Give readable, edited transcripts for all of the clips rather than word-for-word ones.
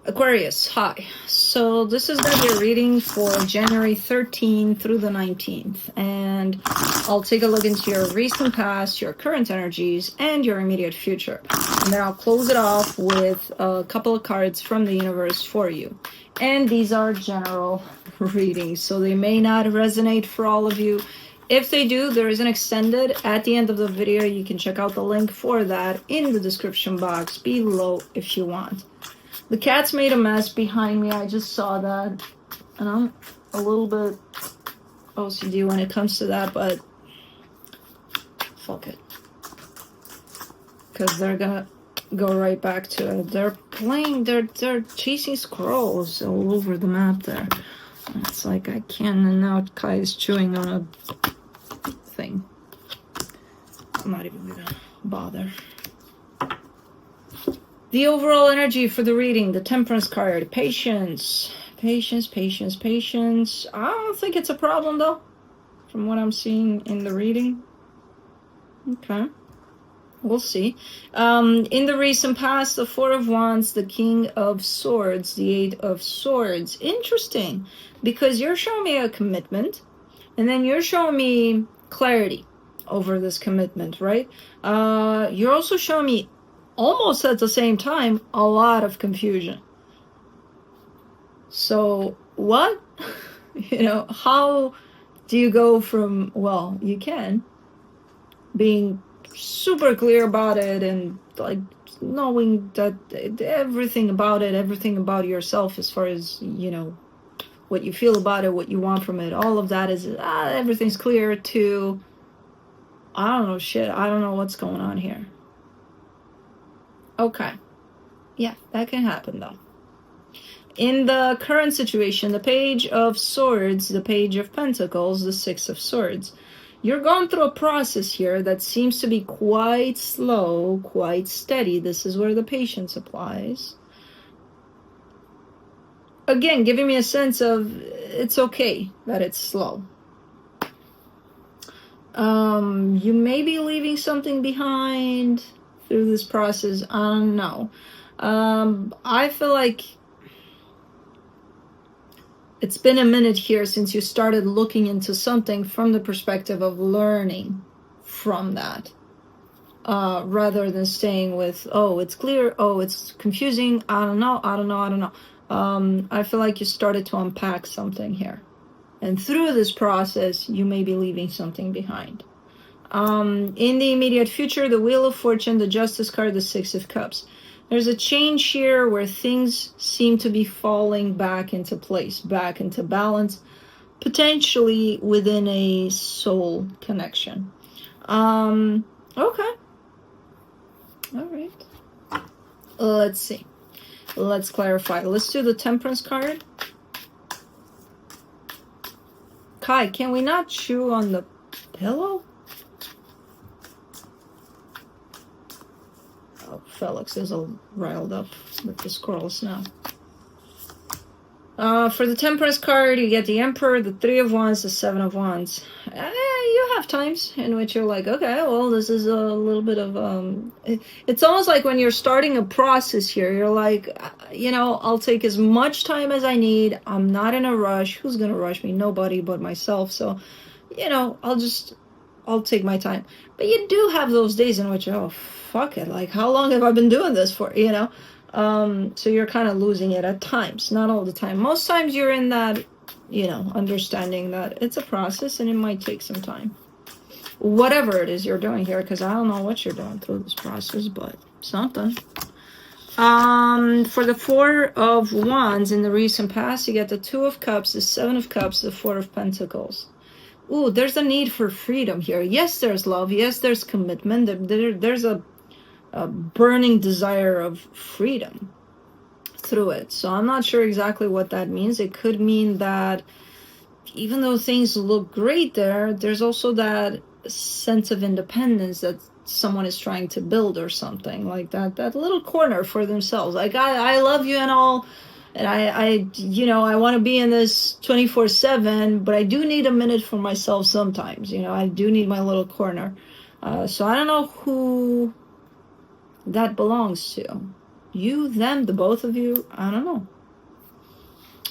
Aquarius, hi. So this is going to be a reading for January 13th through the 19th. And I'll take a look into your recent past, your current energies, and your immediate future. And then I'll close it off with a couple of cards from the universe for you. And these are general readings, so they may not resonate for all of you. If they do, there is an extended at the end of the video. You can check out the link for that in the description box below if you want. The cat's made a mess behind me. I just saw that. And I'm a little bit OCD when it comes to that, but fuck it. Because they're gonna go right back to it. They're playing, they're chasing squirrels all over the map there. It's like I can't, and now Kai is chewing on a thing. I'm not even gonna bother. The overall energy for the reading, the Temperance card, patience. Patience, patience, patience. I don't think it's a problem though, from what I'm seeing in the reading. Okay, we'll see. In the recent past, the Four of Wands, the King of Swords, the Eight of Swords. Interesting, because you're showing me a commitment, and then you're showing me clarity over this commitment, right? You're also showing me almost at the same time a lot of confusion. So what? You know, how do you go from, well, you can, being super clear about it and like knowing that everything about it, everything about yourself as far as, you know, what you feel about it, what you want from it, all of that is, everything's clear, to, I don't know, shit, I don't know what's going on here. Okay. Yeah, that can happen though. In the current situation, the Page of Swords, the Page of Pentacles, the Six of Swords. You're going through a process here that seems to be quite slow, quite steady. This is where the patience applies. Again, giving me a sense of it's okay that it's slow. You may be leaving something behind through this process. I don't know. I feel like it's been a minute here since you started looking into something from the perspective of learning from that, rather than staying with, oh, it's clear, oh, it's confusing, I don't know. I feel like you started to unpack something here, and through this process you may be leaving something behind. In the immediate future, the Wheel of Fortune, the Justice card, the Six of Cups. There's a change here where things seem to be falling back into place, back into balance, potentially within a soul connection. Okay. All right. Let's see. Let's clarify. Let's do the Temperance card. Kai, can we not chew on the pillow? Oh, Felix is all riled up with the squirrels now. For the Temperance card, you get the Emperor, the Three of Wands, the Seven of Wands. You have times in which you're like, okay, well, this is a little bit of, it's almost like when you're starting a process here, you're like, you know, I'll take as much time as I need. I'm not in a rush. Who's going to rush me? Nobody but myself. So, you know, I'll take my time. But you do have those days in which, oh, fuck it. Like, how long have I been doing this for, you know? So you're kind of losing it at times, not all the time. Most times you're in that, you know, understanding that it's a process and it might take some time. Whatever it is you're doing here, because I don't know what you're doing through this process, but something. For the Four of Wands in the recent past, you get the Two of Cups, the Seven of Cups, the Four of Pentacles. Ooh, there's a need for freedom here. Yes, there's love. Yes, there's commitment. There's a burning desire of freedom through it. So I'm not sure exactly what that means. It could mean that even though things look great there, there's also that sense of independence that someone is trying to build or something like that little corner for themselves. Like, I love you and all, and I you know, I want to be in this 24/7, but I do need a minute for myself sometimes. You know, I do need my little corner. So I don't know who that belongs to, You, them, the both of you, I don't know.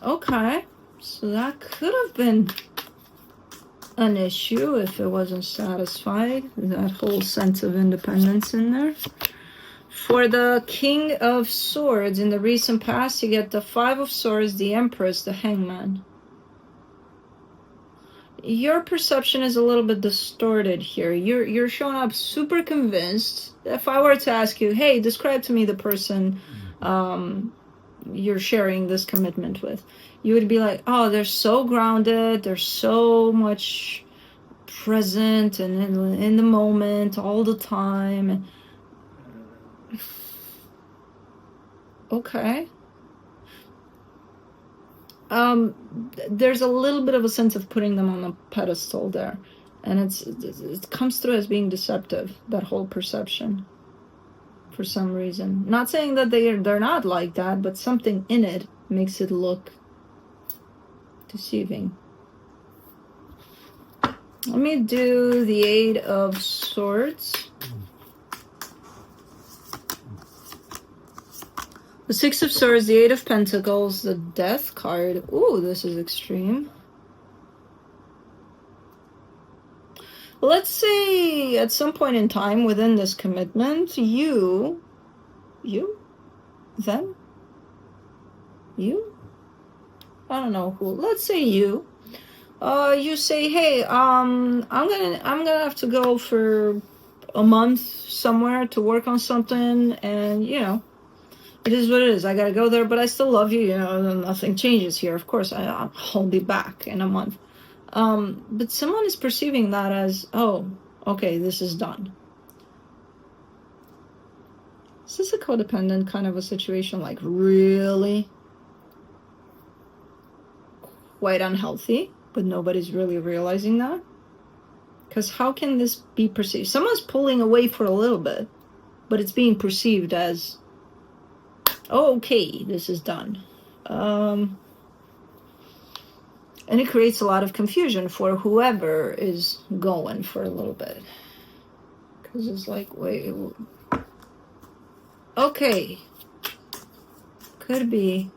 Okay, so that could have been an issue if it wasn't satisfied. That whole sense of independence in there. For the King of Swords, in the recent past, you get the Five of Swords, the Empress, the Hangman. Your perception is a little bit distorted here. You're showing up super convinced. If I were to ask you, hey, describe to me the person you're sharing this commitment with, you would be like, oh, they're so grounded, they're so much present and in the moment all the time. Okay. There's a little bit of a sense of putting them on a pedestal there, and it comes through as being deceptive, that whole perception, for some reason. Not saying that they're not like that, but something in it makes it look deceiving. Let me do the Eight of Swords. The Six of Swords, the Eight of Pentacles, the Death card. Ooh, this is extreme. Let's say at some point in time within this commitment, you, them, you, I don't know who. Let's say you. You say, hey, I'm gonna have to go for a month somewhere to work on something, and you know, it is what it is. I gotta go there, but I still love you. You know, nothing changes here. Of course, I'll be back in a month. But someone is perceiving that as, oh, okay, this is done. Is this a codependent kind of a situation? Like really quite unhealthy, but nobody's really realizing that? Because how can this be perceived? Someone's pulling away for a little bit, but it's being perceived as, oh, okay, this is done. And it creates a lot of confusion for whoever is going for a little bit. Because it's like, wait, okay. Could be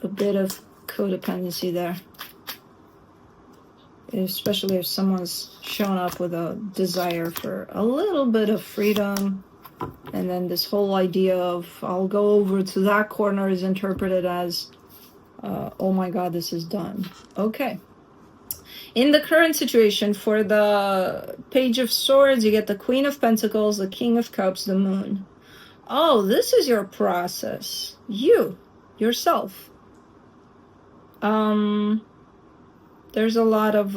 a bit of codependency there. Especially if someone's shown up with a desire for a little bit of freedom. And then this whole idea of, I'll go over to that corner is interpreted as, oh my God, this is done. Okay. In the current situation, for the Page of Swords, you get the Queen of Pentacles, the King of Cups, the Moon. Oh, this is your process. You, yourself. There's a lot of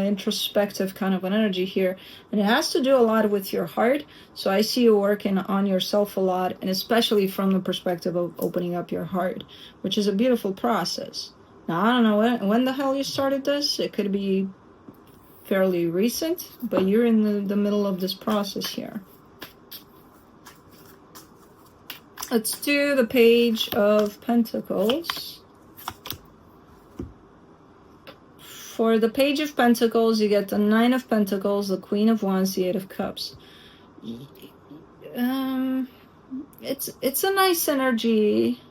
introspective kind of an energy here, and it has to do a lot with your heart. So I see you working on yourself a lot, and especially from the perspective of opening up your heart, which is a beautiful process. Now, I don't know when the hell you started this. It could be fairly recent, but you're in the middle of this process here. Let's do the Page of Pentacles. For the Page of Pentacles, you get the Nine of Pentacles, the Queen of Wands, the Eight of Cups. It's a nice energy.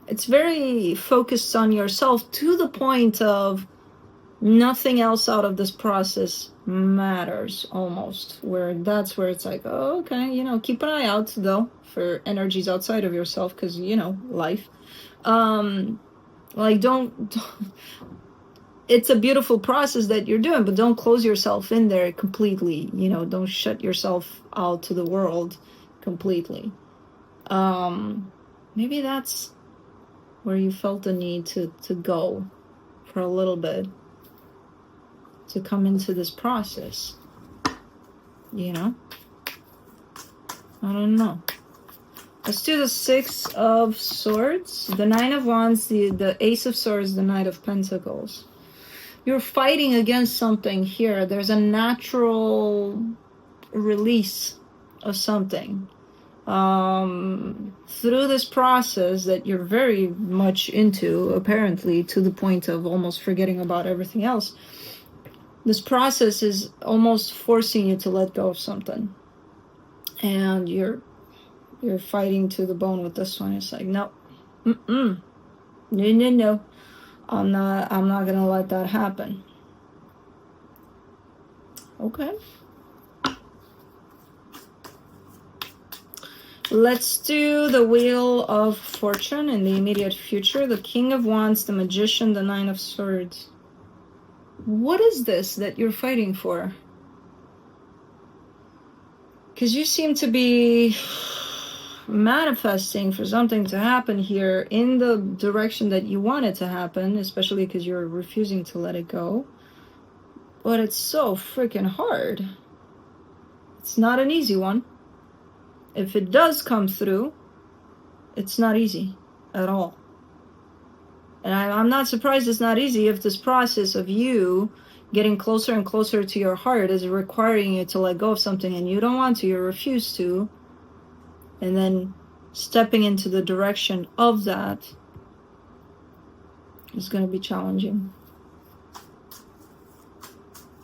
It's very focused on yourself to the point of nothing else out of this process matters, almost. That's where it's like, oh, okay, you know, keep an eye out though for energies outside of yourself, because you know, life. Like don't it's a beautiful process that you're doing, but don't close yourself in there completely. You know, don't shut yourself out to the world completely. Maybe that's where you felt the need to go for a little bit, to come into this process. You know? I don't know. Let's do the Six of Swords, the Nine of Wands, the Ace of Swords, the Knight of Pentacles. You're fighting against something here. There's a natural release of something through this process that you're very much into, apparently, to the point of almost forgetting about everything else. This process is almost forcing you to let go of something. And you're You're fighting to the bone with this one. It's like, no, no. I'm not gonna let that happen. Okay. Let's do the Wheel of Fortune in the immediate future. The King of Wands, the Magician, the Nine of Swords. What is this that you're fighting for? Because you seem to be manifesting for something to happen here in the direction that you want it to happen, especially because you're refusing to let it go. But it's so freaking hard. It's not an easy one. If it does come through, it's not easy at all. And I'm not surprised it's not easy if this process of you getting closer and closer to your heart is requiring you to let go of something and you don't want to, you refuse to, and then stepping into the direction of that is going to be challenging.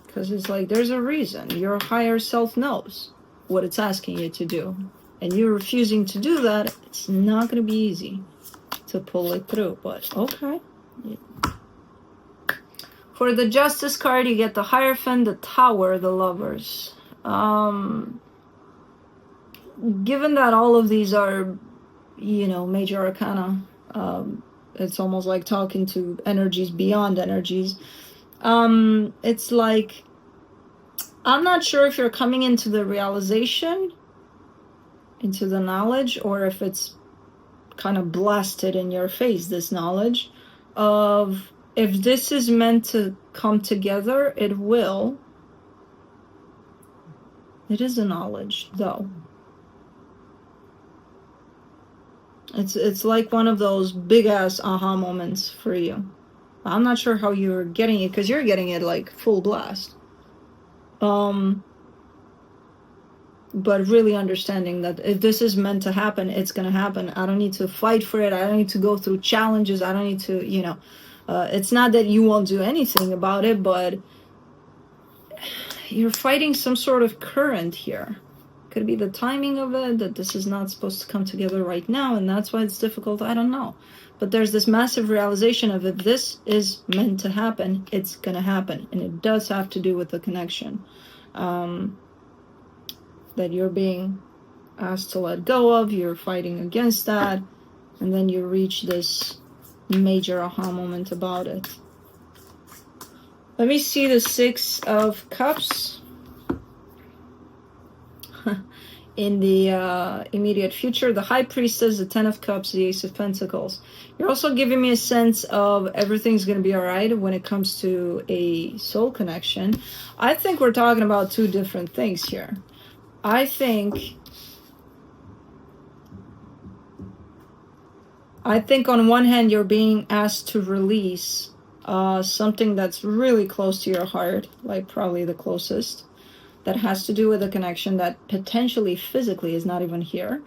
Because it's like, there's a reason. Your higher self knows what it's asking you to do. And you're refusing to do that, it's not going to be easy to pull it through. But okay. For the Justice card, you get the Hierophant, the Tower, the Lovers. Given that all of these are, major arcana, it's almost like talking to energies beyond energies. It's like, I'm not sure if you're coming into the realization, into the knowledge, or if it's kind of blasted in your face, this knowledge of, if this is meant to come together, it will. It is a knowledge, though. It's like one of those big-ass aha moments for you. I'm not sure how you're getting it, because you're getting it like full blast. But really understanding that if this is meant to happen, it's going to happen. I don't need to fight for it. I don't need to go through challenges. I don't need to, it's not that you won't do anything about it, but you're fighting some sort of current here. Could be the timing of it, that this is not supposed to come together right now, and that's why it's difficult. I don't know. But there's this massive realization of, if this is meant to happen, it's going to happen. And it does have to do with the connection. That you're being asked to let go of, you're fighting against that, and then you reach this major aha moment about it. Let me see the Six of Cups in the immediate future, the High Priestess, the Ten of Cups, the Ace of Pentacles. You're also giving me a sense of everything's going to be all right when it comes to a soul connection. I think we're talking about two different things here. I think on one hand, you're being asked to release something that's really close to your heart, like probably the closest, that has to do with a connection that potentially physically is not even here.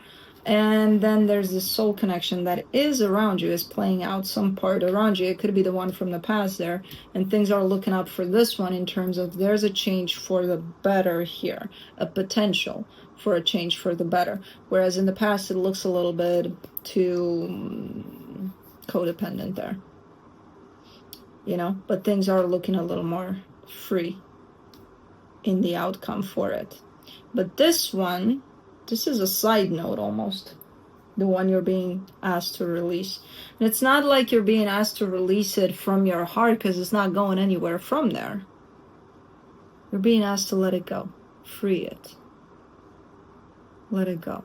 And then there's this soul connection that is around you, is playing out some part around you. It could be the one from the past there. And things are looking up for this one in terms of, there's a change for the better here. A potential for a change for the better. Whereas in the past, it looks a little bit too codependent there. But things are looking a little more free in the outcome for it. But this one, this is a side note almost, the one you're being asked to release. And it's not like you're being asked to release it from your heart, because it's not going anywhere from there. You're being asked to let it go. Free it. Let it go.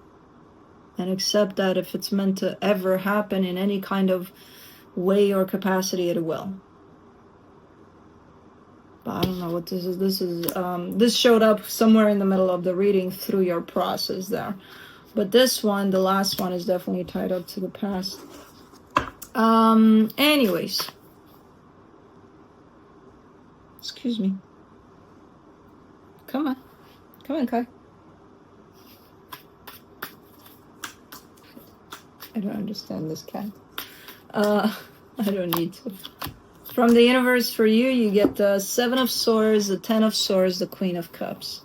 And accept that if it's meant to ever happen in any kind of way or capacity, it will. But I don't know what this is. This showed up somewhere in the middle of the reading through your process there. But this one, the last one, is definitely tied up to the past. Anyways. Excuse me. Come on. Come on, Kai. I don't understand this cat. I don't need to. From the universe for you, you get the Seven of Swords, the Ten of Swords, the Queen of Cups.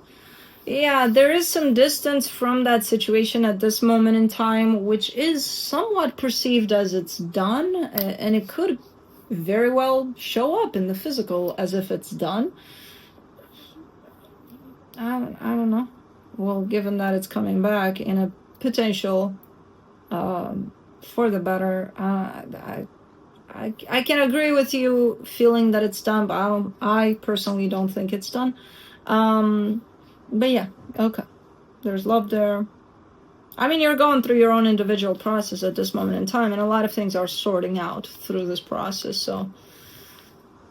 Yeah, there is some distance from that situation at this moment in time, which is somewhat perceived as it's done, and it could very well show up in the physical as if it's done. I don't know. Well, given that it's coming back in a potential for the better, I can agree with you feeling that it's done, but I personally don't think it's done. But yeah, okay. There's love there. I mean, you're going through your own individual process at this moment in time, and a lot of things are sorting out through this process. So,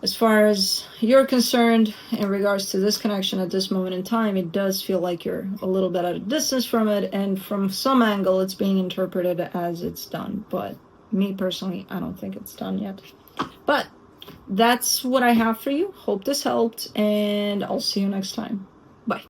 as far as you're concerned, in regards to this connection at this moment in time, it does feel like you're a little bit at a distance from it, and from some angle, it's being interpreted as it's done. But me personally, I don't think it's done yet. But that's what I have for you. Hope this helped, and I'll see you next time.